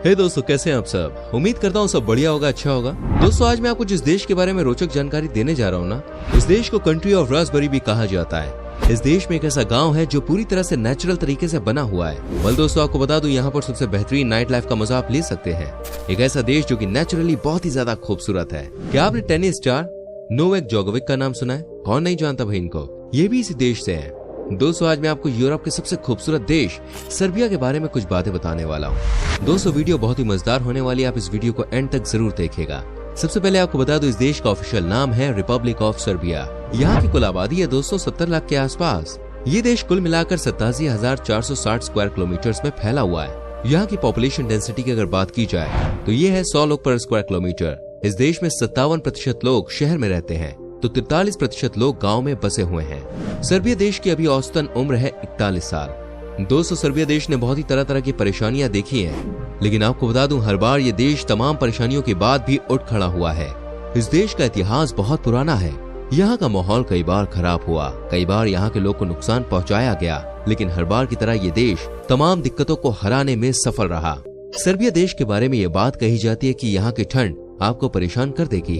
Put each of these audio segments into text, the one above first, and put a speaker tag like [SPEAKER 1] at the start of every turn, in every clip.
[SPEAKER 1] हे दोस्तों, कैसे हैं आप सब। उम्मीद करता हूँ सब बढ़िया होगा, अच्छा होगा। दोस्तों, आज मैं आपको जिस देश के बारे में रोचक जानकारी देने जा रहा हूँ ना, इस देश को कंट्री ऑफ रास्पबेरी भी कहा जाता है। इस देश में एक ऐसा गांव है जो पूरी तरह से नेचुरल तरीके से बना हुआ है। वेल दोस्तों, आपको बता दूं, यहाँ पर सबसे बेहतरीन नाइट लाइफ का मजा आप ले सकते हैं। एक ऐसा देश जो कि नेचुरली बहुत ही ज्यादा खूबसूरत है। क्या आपने टेनिस स्टार नोवाक जोकोविच का नाम सुना है? कौन नहीं जानता भाई इनको। ये भी इसी देश से है। दोस्तों, आज मैं आपको यूरोप के सबसे खूबसूरत देश सर्बिया के बारे में कुछ बातें बताने वाला हूँ। दोस्तों, वीडियो बहुत ही मजेदार होने वाली है, आप इस वीडियो को एंड तक जरूर देखिएगा। सबसे पहले आपको बता दूं, इस देश का ऑफिशियल नाम है रिपब्लिक ऑफ सर्बिया। यहाँ की कुल आबादी है दोस्तों 70 लाख के आसपास। ये देश कुल मिलाकर 87,460 स्क्वायर किलोमीटर में फैला हुआ है। यहाँ की पॉपुलेशन डेंसिटी की अगर बात की जाए तो ये है 100 लोग पर स्क्वायर किलोमीटर। इस देश में 57% लोग शहर में रहते हैं तो 43% लोग गांव में बसे हुए हैं। सर्बिया देश की अभी औसतन उम्र है 41 साल। दोस्तों, सर्बिया देश ने बहुत ही तरह तरह की परेशानियां देखी हैं, लेकिन आपको बता दूं, हर बार ये देश तमाम परेशानियों के बाद भी उठ खड़ा हुआ है। इस देश का इतिहास बहुत पुराना है। यहाँ का माहौल कई बार खराब हुआ, कई बार यहाँ के लोग को नुकसान पहुँचाया गया, लेकिन हर बार की तरह ये देश तमाम दिक्कतों को हराने में सफल रहा। सर्बिया देश के बारे में ये बात कही जाती है कि यहाँ की ठंड आपको परेशान कर देगी।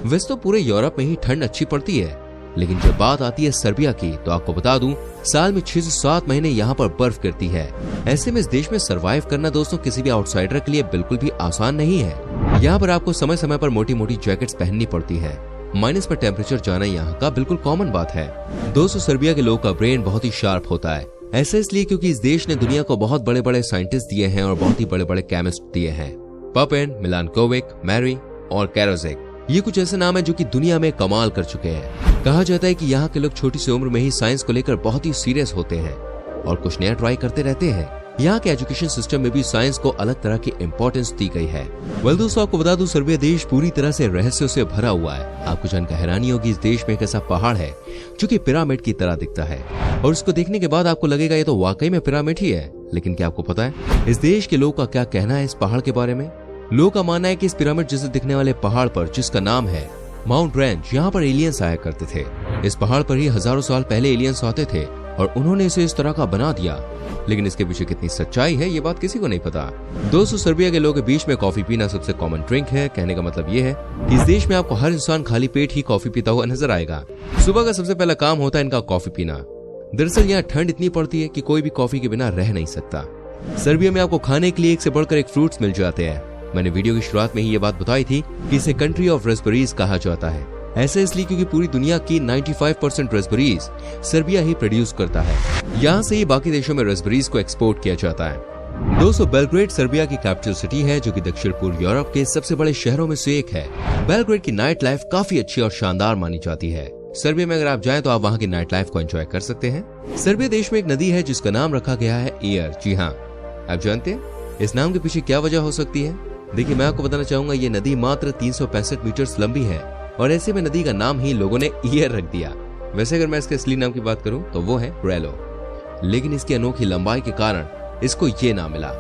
[SPEAKER 1] वैसे तो पूरे यूरोप में ही ठंड अच्छी पड़ती है, लेकिन जब बात आती है सर्बिया की तो आपको बता दूं, साल में 6 से 7 महीने यहाँ पर बर्फ गिरती है। ऐसे में इस देश में सरवाइव करना दोस्तों किसी भी आउटसाइडर के लिए बिल्कुल भी आसान नहीं है। यहाँ पर आपको समय समय पर मोटी मोटी जैकेट्स पहननी पड़ती है। माइनस पर टेम्परेचर जाना यहाँ का बिल्कुल कॉमन बात है। दोस्तों, सर्बिया के लोगों का ब्रेन बहुत ही शार्प होता है। ऐसा इसलिए क्योंकि इस देश ने दुनिया को बहुत बड़े बड़े साइंटिस्ट दिए हैं और बहुत ही बड़े बड़े केमिस्ट दिए हैं। पपेन, मिलानकोविक, मैरी और कैरोजेक, ये कुछ ऐसे नाम है जो कि दुनिया में कमाल कर चुके हैं। कहा जाता है कि यहाँ के लोग छोटी सी उम्र में ही साइंस को लेकर बहुत ही सीरियस होते हैं और कुछ नया ट्राई करते रहते हैं। यहाँ के एजुकेशन सिस्टम में भी साइंस को अलग तरह की इम्पोर्टेंस दी गई है। वेल दोस्तों, आपको बता दूं, सर्बिया देश पूरी तरह से रहस्यों से भरा हुआ है। आपको जानकर हैरानी होगी, इस देश में एक ऐसा पहाड़ है जो कि पिरामिड की तरह दिखता है और उसको देखने के बाद आपको लगेगा ये तो वाकई में पिरामिड ही है। लेकिन क्या आपको पता है इस देश के लोगों का क्या कहना है इस पहाड़ के बारे में? लोगों का मानना है कि इस पिरामिड जैसे दिखने वाले पहाड़ पर, जिसका नाम है माउंट रेंज, यहाँ पर एलियंस आया करते थे। इस पहाड़ पर ही हजारों साल पहले एलियंस आते थे और उन्होंने इसे इस तरह का बना दिया। लेकिन इसके पीछे कितनी सच्चाई है ये बात किसी को नहीं पता। दोस्तों, सर्बिया के लोगों के बीच में कॉफी पीना सबसे कॉमन ड्रिंक है। कहने का मतलब ये है कि इस देश में आपको हर इंसान खाली पेट ही कॉफी पीता हुआ नजर आएगा। सुबह का सबसे पहला काम होता है इनका कॉफी पीना। दरअसल यहाँ ठंड इतनी पड़ती है कि कोई भी कॉफी के बिना रह नहीं सकता। सर्बिया में आपको खाने के लिए एक से बढ़कर एक फ्रूट्स मिल जाते हैं। मैंने वीडियो की शुरुआत में ही ये बात बताई थी कि इसे कंट्री ऑफ रास्पबेरीज कहा जाता है। ऐसा इसलिए क्योंकि पूरी दुनिया की 95% रास्पबेरीज सर्बिया ही प्रोड्यूस करता है। यहाँ से ही बाकी देशों में रास्पबेरीज को एक्सपोर्ट किया जाता है। दोस्तों, बेलग्रेड सर्बिया की कैपिटल सिटी है जो कि दक्षिण पूर्व यूरोप के सबसे बड़े शहरों में से एक है। बेलग्रेड की नाइट लाइफ काफी अच्छी और शानदार मानी जाती है। सर्बिया में अगर आप जाएं तो आप वहाँ की नाइट लाइफ को एंजॉय कर सकते हैं। सर्बिया देश में एक नदी है जिसका नाम रखा गया है ईयर। जी हाँ, आप जानते हैं इस नाम के पीछे क्या वजह हो सकती है? देखिए, मैं आपको बताना चाहूंगा, ये नदी मात्र 365 मीटर लंबी है और ऐसे में नदी का नाम ही लोगों ने ईयर रख दिया। वैसे अगर मैं इसके असली नाम की बात करूं तो वो है रेलो, लेकिन इसकी अनोखी लंबाई के कारण इसको ये नाम मिला।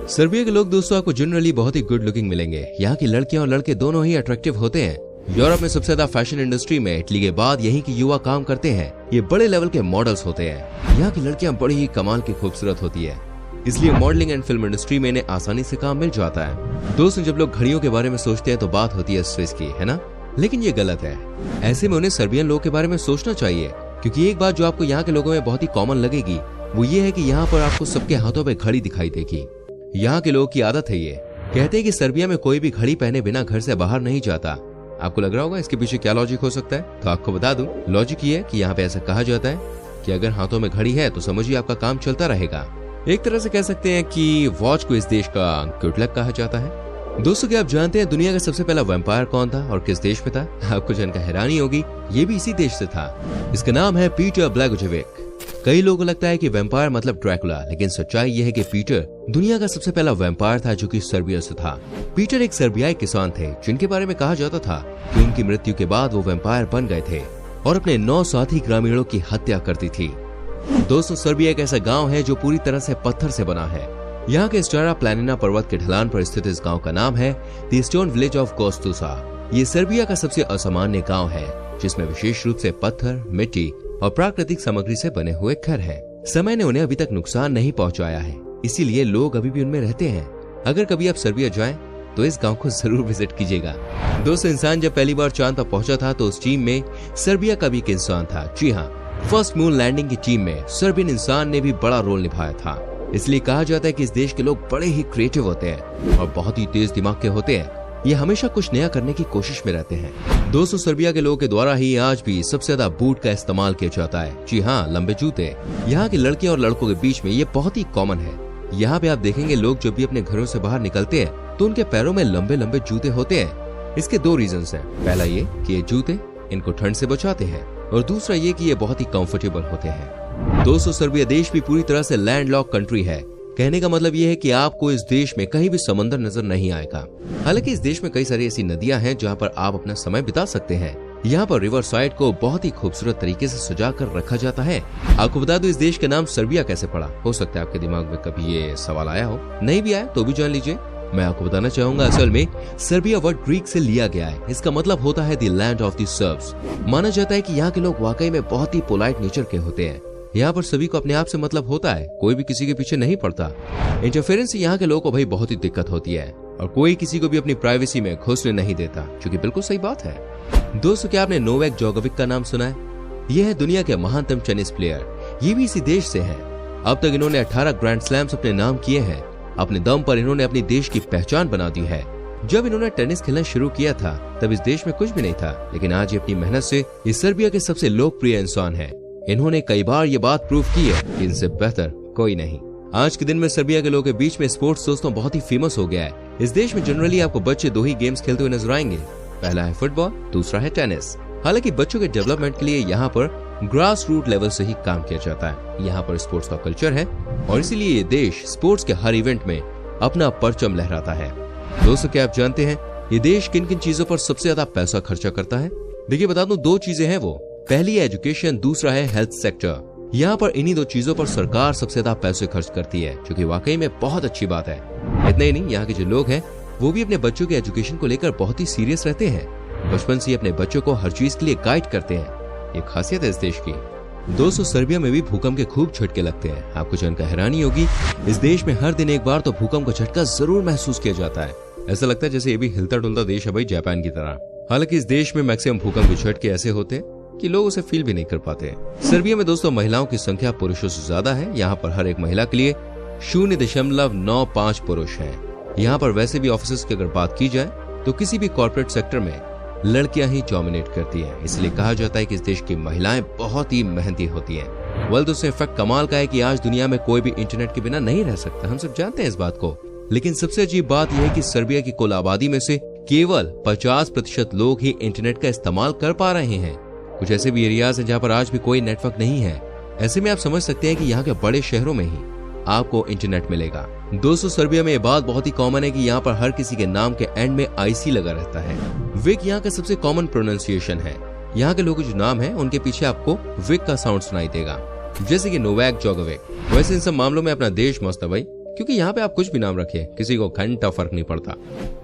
[SPEAKER 1] सर्बिया के लोग दोस्तों आपको जनरली बहुत ही गुड लुकिंग मिलेंगे। यहाँ की लड़कियां और लड़के दोनों ही अट्रैक्टिव होते हैं। यूरोप में सबसे ज्यादा फैशन इंडस्ट्री में इटली के बाद यहीं के युवा काम करते हैं। ये बड़े लेवल के मॉडल्स होते हैं। यहाँ की लड़कियां बड़ी ही कमाल की खूबसूरत होती है, इसलिए मॉडलिंग एंड फिल्म इंडस्ट्री में इन्हें आसानी से काम मिल जाता है। दोस्तों, जब लोग घड़ियों के बारे में सोचते हैं तो बात होती है स्विस की, है ना? लेकिन ये गलत है। ऐसे में उन्हें सर्बियन लोगों के बारे में सोचना चाहिए, क्योंकि एक बात जो आपको यहाँ के लोगों में बहुत ही कॉमन लगेगी वो ये है कि यहाँ पर आपको सबके हाथों में घड़ी दिखाई देगी। यहाँ के लोगों की आदत है ये, कहते हैं कि सर्बिया में कोई भी घड़ी पहने बिना घर से बाहर नहीं जाता। आपको लग रहा होगा इसके पीछे क्या लॉजिक हो सकता है, तो आपको बता दूं, लॉजिक ये है कि यहाँ पे ऐसा कहा जाता है कि अगर हाथों में घड़ी है तो समझिए आपका काम चलता रहेगा। एक तरह से कह सकते हैं कि वॉच को इस देश का गुड लक कहा जाता है। दोस्तों, क्या आप जानते हैं दुनिया का सबसे पहला वैम्पायर कौन था और किस देश में था? आपको जानकर हैरानी होगी, ये भी इसी देश से था। इसका नाम है पीटर ब्लैगोजेविक। कई लोगों को लगता है कि वैम्पायर मतलब ड्रैकुला, लेकिन सच्चाई यह है कि पीटर दुनिया का सबसे पहला वैम्पायर था जो कि सर्बिया से था। पीटर एक सर्बियाई किसान थे जिनके बारे में कहा जाता था कि उनकी मृत्यु के बाद वो वैम्पायर बन गए थे और अपने 9 साथी ग्रामीणों की हत्या करती थी। दोस्तों, सर्बिया एक ऐसा गांव है जो पूरी तरह से पत्थर से बना है। यहाँ के स्टारा प्लानिना पर्वत के ढलान पर स्थित इस गांव का नाम है द स्टोन विलेज ऑफ गोस्तुसा। ये सर्बिया का सबसे असामान्य गांव है जिसमें विशेष रूप से पत्थर, मिट्टी और प्राकृतिक सामग्री से बने हुए घर हैं। समय ने उन्हें अभी तक नुकसान नहीं पहुंचाया है, इसीलिए लोग अभी भी उनमें रहते हैं। अगर कभी आप सर्बिया जाएं तो इस गांव को जरूर विजिट कीजिएगा। दोस्तों, इंसान जब पहली बार चांद पर पहुंचा था तो उस टीम में सर्बिया का भी एक इंसान था। जी हाँ, फर्स्ट मून लैंडिंग की टीम में सर्बियन इंसान ने भी बड़ा रोल निभाया था। इसलिए कहा जाता है कि इस देश के लोग बड़े ही क्रिएटिव होते हैं और बहुत ही तेज दिमाग के होते हैं। ये हमेशा कुछ नया करने की कोशिश में रहते हैं। दोस्तों, सर्बिया के लोगों के द्वारा ही आज भी सबसे ज्यादा बूट का इस्तेमाल किया जाता है। जी हाँ, लंबे जूते। यहाँ की लड़कियां और लड़कों के बीच में ये बहुत ही कॉमन है। यहाँ पे आप देखेंगे लोग जब भी अपने घरों से बाहर निकलते हैं तो उनके पैरों में लंबे लंबे जूते होते हैं। इसके दो रीजंस हैं। पहला ये कि ये जूते इनको ठंड से बचाते हैं और दूसरा ये कि ये बहुत ही कंफर्टेबल होते हैं। दोस्तों, सर्बिया देश भी पूरी तरह से लैंडलॉक कंट्री है। कहने का मतलब ये है कि आपको इस देश में कहीं भी समंदर नजर नहीं आएगा। हालांकि इस देश में कई सारी ऐसी नदियां हैं जहां पर आप अपना समय बिता सकते हैं। यहाँ पर रिवर साइड को बहुत ही खूबसूरत तरीके से सजा कर रखा जाता है। आपको बता दूं, इस देश का नाम सर्बिया कैसे पड़ा। हो सकता है आपके दिमाग में कभी ये सवाल आया हो, नहीं भी आया तो भी जान लीजिए। मैं आपको बताना चाहूंगा, असल में सर्बिया वर्ड ग्रीक से लिया गया है। इसका मतलब होता है the land of the shrubs. माना जाता है कि यहाँ के लोग वाकई में बहुत ही पोलाइट नेचर के होते हैं। यहाँ पर सभी को अपने आप से मतलब होता है, कोई भी किसी के पीछे नहीं पड़ता। इंटरफेरेंस से यहाँ के लोगों को भाई बहुत ही दिक्कत होती है और कोई किसी को भी अपनी प्राइवेसी में घुसने नहीं देता, जो कि बिल्कुल सही बात है। दोस्तों, क्या आपने नोवाक जोकोविच का नाम सुना है? यह है दुनिया के महानतम टेनिस प्लेयर। ये भी इसी देश से है। अब तक इन्होंने 18 ग्रैंड स्लैम्स अपने नाम किए हैं। अपने दम पर इन्होंने अपनी देश की पहचान बना दी है। जब इन्होंने टेनिस खेलना शुरू किया था तब इस देश में कुछ भी नहीं था, लेकिन आज ये अपनी मेहनत से इस सर्बिया के सबसे लोकप्रिय इंसान है। इन्होंने कई बार ये बात प्रूव की है कि इनसे बेहतर कोई नहीं। आज के दिन में सर्बिया के लोगों के बीच में स्पोर्ट्स दोस्तों बहुत ही फेमस हो गया है। इस देश में जनरली आपको बच्चे दो ही गेम्स खेलते हुए नजर आएंगे। पहला है फुटबॉल, दूसरा है टेनिस। हालांकि बच्चों के डेवलपमेंट के लिए यहाँ पर ग्रास रूट लेवल से ही काम किया जाता है। यहाँ पर स्पोर्ट्स का कल्चर है और इसीलिए ये देश स्पोर्ट्स के हर इवेंट में अपना परचम लहराता है। दोस्तों, क्या आप जानते हैं ये देश किन किन चीजों पर सबसे ज्यादा पैसा खर्चा करता है? देखिए, बता दूं, दो चीजें हैं वो। पहली है एजुकेशन, दूसरा है हेल्थ सेक्टर। यहाँ पर इन्हीं दो चीजों पर सरकार सबसे ज्यादा पैसे खर्च करती है, जो कि वाकई में बहुत अच्छी बात है। इतना ही नहीं, यहाँ के जो लोग हैं वो भी अपने बच्चों के एजुकेशन को लेकर बहुत ही सीरियस रहते हैं। बचपन से अपने बच्चों को हर चीज के लिए गाइड करते हैं। ये खासियत है इस देश की। दोस्तों, सर्बिया में भी भूकंप के खूब झटके लगते हैं। आपको जानकर हैरानी होगी, इस देश में हर दिन एक बार तो भूकंप का झटका जरूर महसूस किया जाता है। ऐसा लगता है जैसे ये भी हिलता डुलता देश है भाई, जापान की तरह। हालांकि इस देश में मैक्सिमम भूकंप के झटके ऐसे होते हैं कि लोग उसे फील भी नहीं कर पाते। सर्बिया में दोस्तों महिलाओं की संख्या पुरुषों से ज्यादा है। यहाँ पर हर एक महिला के लिए 0.95 पुरुष हैं। यहाँ पर वैसे भी ऑफिसर्स की अगर बात की जाए तो किसी भी कॉर्पोरेट सेक्टर में लड़कियां ही डोमिनेट करती हैं। इसलिए कहा जाता है कि इस देश की महिलाएं बहुत ही मेहनती होती हैं। वेल, दोस्तों, इनफैक्ट कमाल का है कि आज दुनिया में कोई भी इंटरनेट के बिना नहीं रह सकता। हम सब जानते हैं इस बात को। लेकिन सबसे अजीब बात यह है कि सर्बिया की कुल आबादी में से केवल 50% लोग ही इंटरनेट का इस्तेमाल कर पा रहे हैं। कुछ ऐसे भी एरियाज हैं जहाँ पर आज भी कोई नेटवर्क नहीं है। ऐसे में आप समझ सकते हैं कि यहाँ के बड़े शहरों में ही आपको इंटरनेट मिलेगा। दोस्तों, सर्बिया में ये बात बहुत ही कॉमन है कि यहाँ पर हर किसी के नाम के एंड में आईसी लगा रहता है। विक यहाँ का सबसे कॉमन प्रोनाउंसिएशन है। यहाँ के लोगों के जो नाम है उनके पीछे आपको विक का साउंड सुनाई देगा, जैसे कि नोवाक जोकोविच। वैसे इन सब मामलों में अपना देश मस्त है भाई, क्योंकि यहाँ पे आप कुछ भी नाम रखिए, किसी को घंटा फर्क नहीं पड़ता।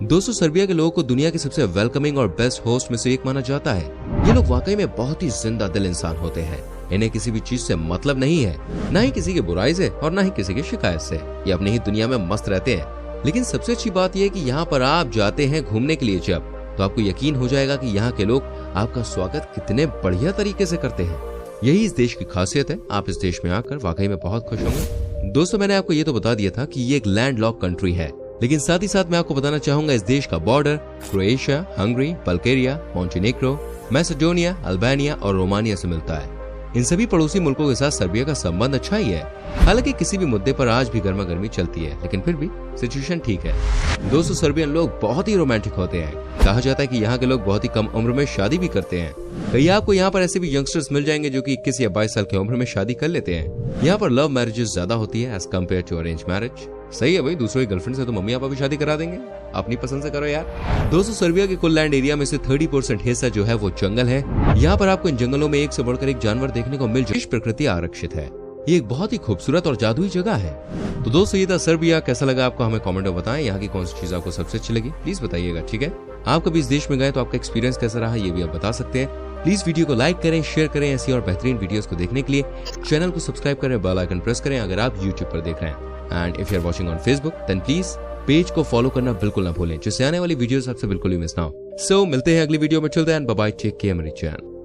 [SPEAKER 1] दोस्तों, सर्बिया के लोगों को दुनिया के सबसे वेलकमिंग और बेस्ट होस्ट में से एक माना जाता है। ये लोग वाकई में बहुत ही जिंदा दिल इंसान होते हैं। इन्हें किसी भी चीज से मतलब नहीं है, न ही किसी की बुराई से और न ही किसी की शिकायत से। ये अपनी ही दुनिया में मस्त रहते हैं। लेकिन सबसे अच्छी बात यह है कि यहाँ पर आप जाते हैं घूमने के लिए जब, तो आपको यकीन हो जाएगा कि यहाँ के लोग आपका स्वागत कितने बढ़िया तरीके से करते हैं। यही इस देश की खासियत है। आप इस देश में आकर वाकई में बहुत खुश होंगे। दोस्तों, मैंने आपको ये तो बता दिया था कि ये एक लैंड लॉक कंट्री है, लेकिन साथ ही साथ मैं आपको बताना चाहूंगा इस देश का border Croatia, Hungary, Bulgaria, Montenegro, Macedonia, Albania और रोमानिया से मिलता है। इन सभी पड़ोसी मुल्कों के साथ सर्बिया का संबंध अच्छा ही है। हालांकि किसी भी मुद्दे पर आज भी गर्मा गर्मी चलती है, लेकिन फिर भी सिचुएशन ठीक है। दोस्तों, सर्बियन लोग बहुत ही रोमांटिक होते हैं। कहा जाता है कि यहाँ के लोग बहुत ही कम उम्र में शादी भी करते हैं। कई आपको यहाँ पर ऐसे भी यंगस्टर्स मिल जाएंगे जो कि 21 या 22 साल की उम्र में शादी कर लेते हैं। यहाँ पर लव मैरिजेस ज्यादा होती है as compare to arrange marriage. सही है भाई, दूसरों की गर्लफ्रेंड से तो मम्मी पापा भी शादी करा देंगे। अपनी पसंद से करो यार। दोस्तों, सर्बिया के कुल लैंड एरिया में से 30% हिस्सा जो है वो जंगल है। यहाँ पर आपको इन जंगलों में एक से बढ़कर एक जानवर देखने को मिल जाए। प्रकृति आरक्षित है। ये एक बहुत ही खूबसूरत और जादुई जगह है। तो दोस्तों, ये था सर्बिया। कैसा लगा आपको हमें कमेंट में बताएं। यहाँ की कौन सी चीज आपको सबसे अच्छी लगी प्लीज बताइएगा, ठीक है। आप कभी इस देश में गए तो आपका एक्सपीरियंस कैसा रहा ये भी आप बता सकते हैं। प्लीज वीडियो को लाइक करें, शेयर करें। ऐसी और बेहतरीन वीडियोस को देखने के लिए चैनल को सब्सक्राइब करें, बेल आइकन प्रेस करें अगर आप यूट्यूब पर देख रहे हैं। And if you are watching on Facebook then please page को फॉलो करना बिल्कुल ना भूलें, जिससे आने वाली वीडियोस आपसे बिल्कुल भी मिस ना हो। सो मिलते हैं अगली वीडियो में, till then bye bye, take care मेरी चैनल।